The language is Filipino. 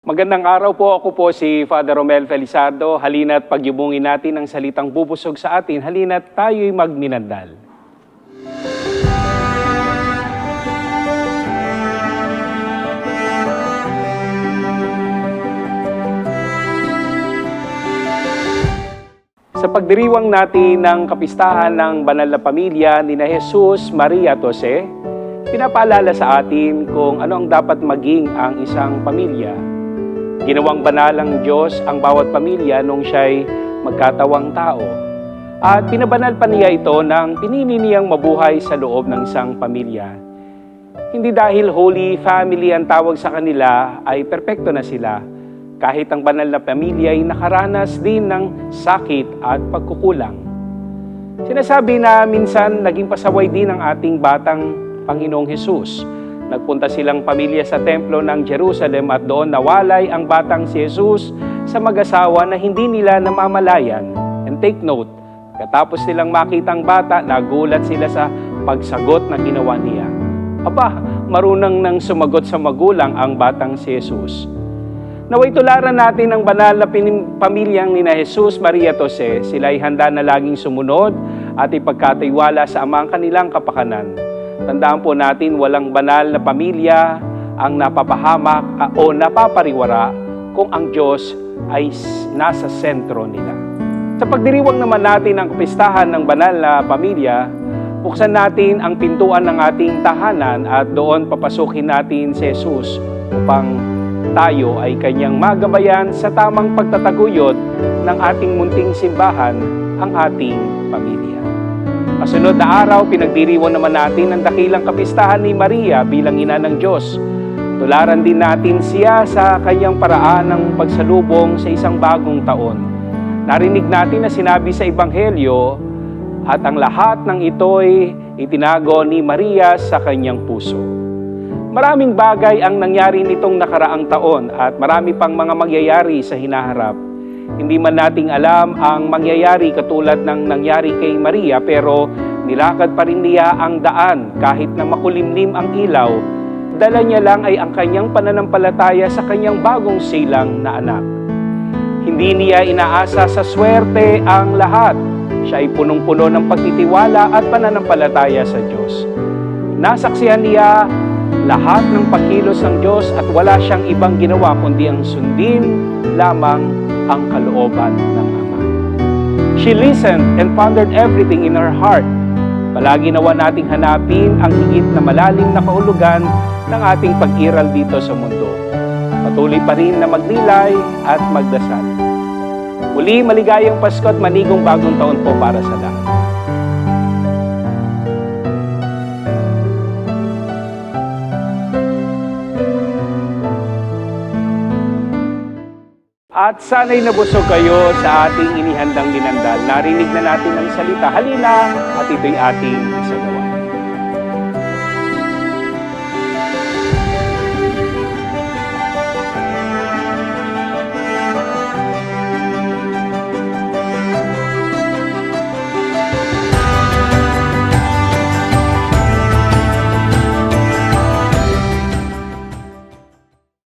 Magandang araw po, ako po si Father Romel Felizardo. Halina't pagyubungin natin ang salitang bubusog sa atin. Halina't tayo'y magminandal. Sa pagdiriwang natin ng kapistahan ng banal na pamilya ni Jesus, Maria at Jose, pinapaalala sa atin kung ano ang dapat maging ang isang pamilya. Ginawang banal ang Diyos ang bawat pamilya nung siya'y magkatawang tao. At pinabanal pa niya ito nang pinili niyang mabuhay sa loob ng isang pamilya. Hindi dahil Holy Family ang tawag sa kanila ay perpekto na sila. Kahit ang banal na pamilya ay nakaranas din ng sakit at pagkukulang. Sinasabi na minsan naging pasaway din ang ating batang Panginoong Hesus. Nagpunta silang pamilya sa templo ng Jerusalem at doon nawalay ang batang si Jesus sa mag-asawa na hindi nila namamalayan. And take note, katapos nilang makita ang bata, nagulat sila sa pagsagot na ginawa niya. Aba, marunong nang sumagot sa magulang ang batang si Jesus. Naway tularan natin ang banal na pamilyang ni Jesus, Maria at Jose. Sila ay handa na laging sumunod at ipagkatiwala sa Ama ang kanilang kapakanan. Tandaan po natin, walang banal na pamilya ang napapahamak o napapariwara kung ang Diyos ay nasa sentro nila. Sa pagdiriwang naman natin ang kapistahan ng banal na pamilya, buksan natin ang pintuan ng ating tahanan at doon papasukin natin si Jesus upang tayo ay kanyang magabayan sa tamang pagtataguyod ng ating munting simbahan, ang ating pamilya. Kasunod na araw, pinagdiriwang naman natin ang dakilang kapistahan ni Maria bilang ina ng Diyos. Tularan din natin siya sa kanyang paraan ng pagsalubong sa isang bagong taon. Narinig natin na sinabi sa Ebanghelyo at ang lahat ng ito'y itinago ni Maria sa kanyang puso. Maraming bagay ang nangyari nitong nakaraang taon at marami pang mga magyayari sa hinaharap. Hindi man nating alam ang mangyayari katulad ng nangyari kay Maria, pero nilakad pa rin niya ang daan kahit na makulimlim ang ilaw. Dala niya lang ay ang kanyang pananampalataya sa kanyang bagong silang na anak. Hindi niya inaasa sa swerte ang lahat. Siya ay punong-puno ng pagtitiwala at pananampalataya sa Diyos. Nasaksihan niya lahat ng pagkilos ng Diyos at wala siyang ibang ginawa kundi ang sundin lamang ang kalooban ng Ama. She listened and pondered everything in her heart. Palagi nawa nating hanapin ang higit na malalim na kahulugan ng ating pag-iral dito sa mundo. Patuloy pa rin na magnilay at magdasal. Muli, maligayang Pasko at manigong bagong taon po para sa lahat. At sana'y nabusog kayo sa ating inihandang minandal. Narinig na natin ang salita. Halina at ito'y ating isagawa.